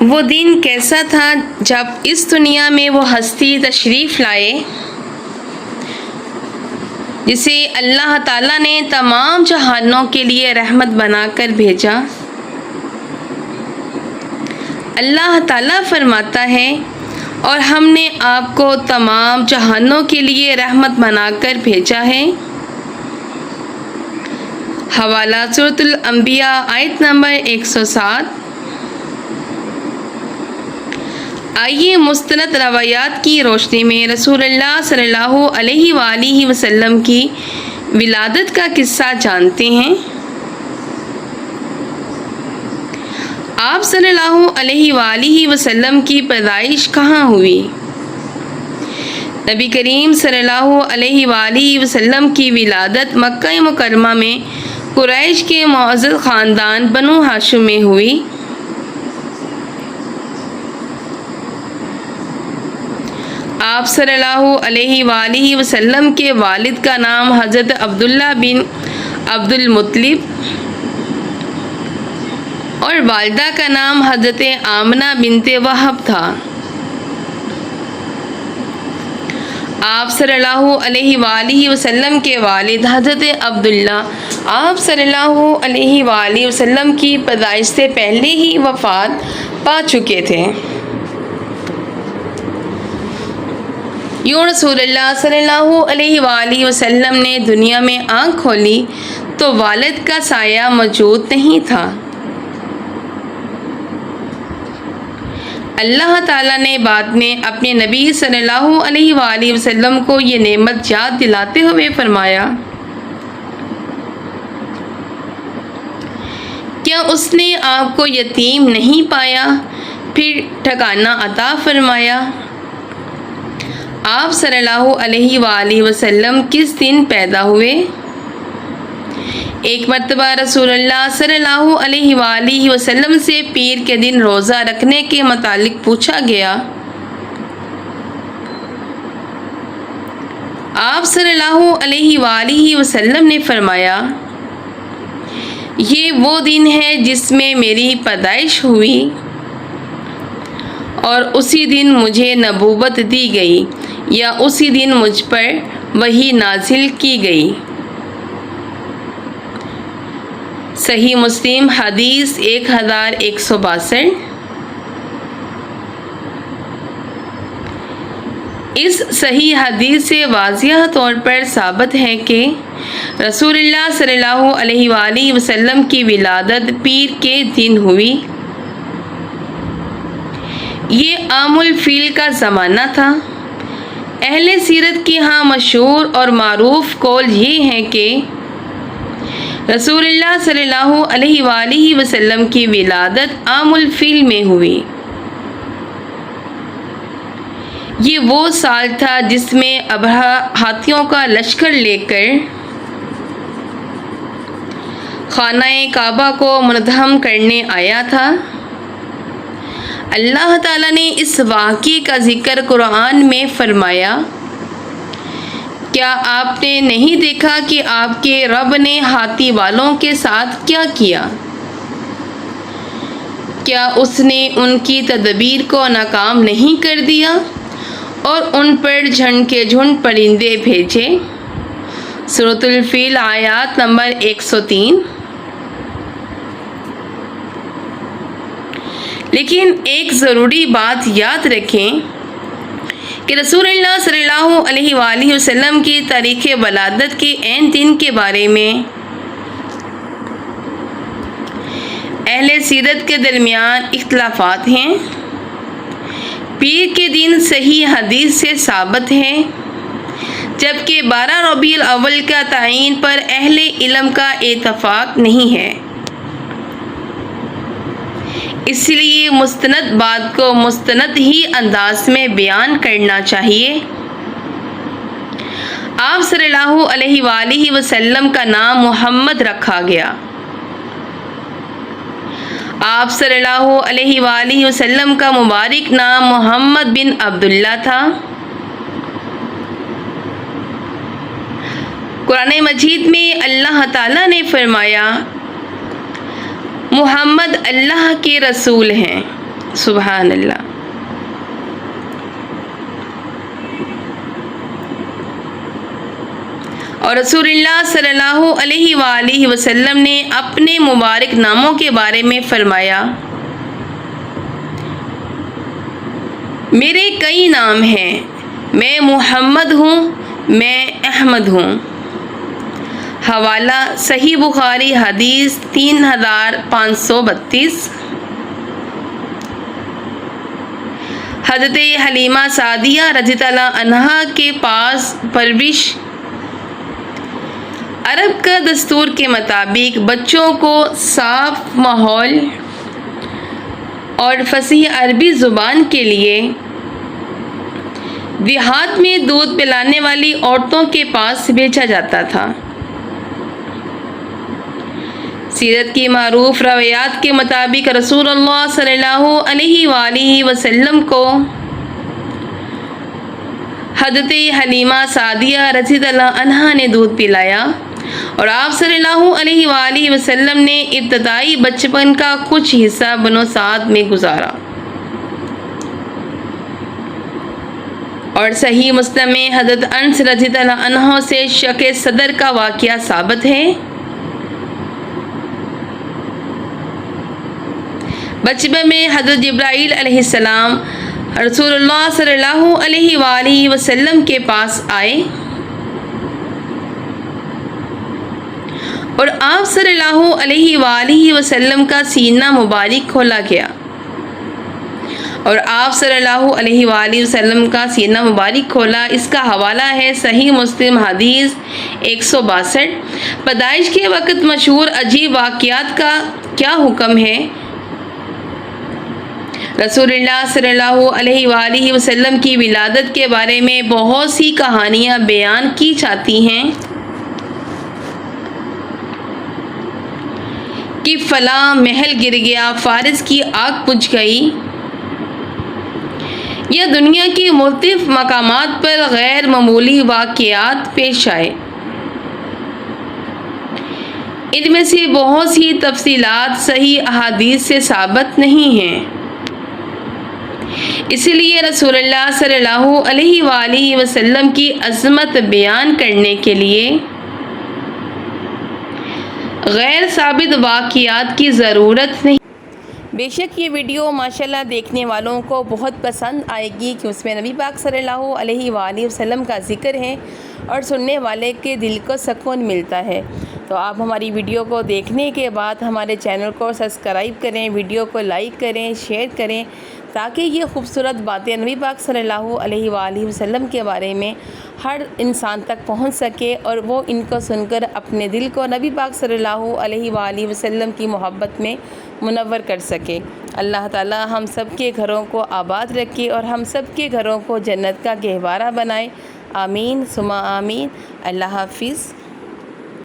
وہ دن کیسا تھا جب اس دنیا میں وہ ہستی تشریف لائے جسے اللہ تعالیٰ نے تمام جہانوں کے لیے رحمت بنا کر بھیجا۔ اللہ تعالیٰ فرماتا ہے اور ہم نے آپ کو تمام جہانوں کے لیے رحمت بنا کر بھیجا ہے۔ حوالہ سورۃ الانبیاء آیت نمبر 107۔ آئیے مستند روایات کی روشنی میں رسول اللہ صلی اللہ علیہ وآلہ وسلم کی ولادت کا قصہ جانتے ہیں۔ آپ صلی اللہ علیہ وآلہ وسلم کی پیدائش کہاں ہوئی؟ نبی کریم صلی اللہ علیہ وآلہ وسلم کی ولادت مکہ مکرمہ میں قریش کے معزز خاندان بنو ہاشم میں ہوئی۔ آپ صلی اللہ علیہ وآلہ وسلم کے والد کا نام حضرت عبداللہ بن عبد المطلب اور والدہ کا نام حضرت آمنہ بنت وہب تھا۔ آپ صلی اللہ علیہ وآلہ وسلم کے والد حضرت عبداللہ آپ صلی اللہ علیہ وآلہ وسلم کی پیدائش سے پہلے ہی وفات پا چکے تھے۔ یوں رسول اللہ صلی اللہ علیہ وآلہ وسلم نے دنیا میں آنکھ کھولی تو والد کا سایہ موجود نہیں تھا۔ اللہ تعالیٰ نے بعد میں اپنے نبی صلی اللہ علیہ وآلہ وسلم کو یہ نعمت یاد دلاتے ہوئے فرمایا، کیا اس نے آپ کو یتیم نہیں پایا پھر ٹھکانہ عطا فرمایا؟ آپ صلی اللہ علیہ وآلہ وسلم کس دن پیدا ہوئے؟ ایک مرتبہ رسول اللہ صلی اللہ علیہ وآلہ وسلم سے پیر کے دن روزہ رکھنے کے متعلق پوچھا گیا۔ آپ صلی اللہ علیہ وآلہ وسلم نے فرمایا، یہ وہ دن ہے جس میں میری پیدائش ہوئی اور اسی دن مجھے نبوت دی گئی یا اسی دن مجھ پر وحی نازل کی گئی۔ صحیح مسلم حدیث 1162۔ اس صحیح حدیث سے واضح طور پر ثابت ہے کہ رسول اللہ صلی اللہ علیہ وآلہ وسلم کی ولادت پیر کے دن ہوئی۔ یہ عام الفیل کا زمانہ تھا۔ اہل سیرت کی ہاں مشہور اور معروف قول یہ ہے کہ رسول اللہ صلی اللہ علیہ وآلہ وسلم کی ولادت عام الفیل میں ہوئی۔ یہ وہ سال تھا جس میں ابرہہ ہاتھیوں کا لشکر لے کر خانہ کعبہ کو منہدم کرنے آیا تھا۔ اللہ تعالیٰ نے اس واقعے کا ذکر قرآن میں فرمایا، کیا آپ نے نہیں دیکھا کہ آپ کے رب نے ہاتھی والوں کے ساتھ کیا کیا؟ کیا اس نے ان کی تدبیر کو ناکام نہیں کر دیا اور ان پر جھنڈ کے جھنڈ پرندے بھیجے؟ سورۃ الفیل آیات نمبر 103۔ لیکن ایک ضروری بات یاد رکھیں کہ رسول اللہ صلی اللہ علیہ وآلہ وسلم کی تاریخ ولادت کے عین دن کے بارے میں اہل سیرت کے درمیان اختلافات ہیں۔ پیر کے دن صحیح حدیث سے ثابت ہے، جبکہ 12 ربیع الاول کا تعین پر اہل علم کا اتفاق نہیں ہے۔ اس لیے مستند بات کو مستند ہی انداز میں بیان کرنا چاہیے۔ آپ صلی اللہ علیہ وآلہ وسلم کا نام محمد رکھا گیا۔ آپ صلی اللہ علیہ وآلہ وسلم کا مبارک نام محمد بن عبداللہ تھا۔ قرآن مجید میں اللہ تعالیٰ نے فرمایا، محمد اللہ کے رسول ہیں سبحان اللہ۔ اور رسول اللہ صلی اللہ علیہ وآلہ وسلم نے اپنے مبارک ناموں کے بارے میں فرمایا، میرے کئی نام ہیں، میں محمد ہوں، میں احمد ہوں۔ حوالہ صحیح بخاری حدیث 3532۔ حضرت حلیمہ سعدیہ رضی اللہ عنہا کے پاس پرورش۔ عرب کا دستور کے مطابق بچوں کو صاف ماحول اور فصیح عربی زبان کے لیے دیہات میں دودھ پلانے والی عورتوں کے پاس بھیجا جاتا تھا۔ سیرت کی معروف روایات کے مطابق رسول اللہ صلی اللہ علیہ وآلہ وسلم کو حضرت حلیمہ سعدیہ رضی اللہ عنہا نے دودھ پلایا، اور آپ صلی اللہ علیہ وآلہ وسلم نے ابتدائی بچپن کا کچھ حصہ بنو سعد میں گزارا۔ اور صحیح مسلم میں حضرت انس رضی اللہ عنہ سے شق صدر کا واقعہ ثابت ہے۔ بچپن میں حضرت جبرائیل علیہ السلام رسول اللہ صلی اللہ علیہ وآلہ وسلم کے پاس آئے، اور آپ صلی اللہ علیہ وآلہ وسلم کا سینہ مبارک کھولا گیا، اور آپ صلی اللہ علیہ وآلہ وسلم کا سینہ مبارک کھولا۔ اس کا حوالہ ہے صحیح مسلم حدیث 162۔ پیدائش کے وقت مشہور عجیب واقعات کا کیا حکم ہے؟ رسول اللہ صلی اللہ علیہ وآلہ وسلم کی ولادت کے بارے میں بہت سی کہانیاں بیان کی جاتی ہیں کہ فلاں محل گر گیا، فارس کی آگ بجھ گئی، یا دنیا کے مختلف مقامات پر غیر معمولی واقعات پیش آئے۔ ان میں سے بہت سی تفصیلات صحیح احادیث سے ثابت نہیں ہیں، اس لیے رسول اللہ صلی اللہ علیہ وآلہ وسلم کی عظمت بیان کرنے کے لیے غیر ثابت واقعات کی ضرورت نہیں۔ بے شک یہ ویڈیو ماشاءاللہ دیکھنے والوں کو بہت پسند آئے گی، کہ اس میں نبی پاک صلی اللہ علیہ وآلہ وسلم کا ذکر ہے اور سننے والے کے دل کو سکون ملتا ہے۔ تو آپ ہماری ویڈیو کو دیکھنے کے بعد ہمارے چینل کو سبسکرائب کریں، ویڈیو کو لائک کریں، شیئر کریں، تاکہ یہ خوبصورت باتیں نبی پاک صلی اللہ علیہ وآلہ وسلم کے بارے میں ہر انسان تک پہنچ سکے، اور وہ ان کو سن کر اپنے دل کو نبی پاک صلی اللہ علیہ وآلہ وسلم کی محبت میں منور کر سکے۔ اللہ تعالی ہم سب کے گھروں کو آباد رکھے اور ہم سب کے گھروں کو جنت کا گہوارہ بنائے۔ آمین ثم آمین۔ اللہ حافظ۔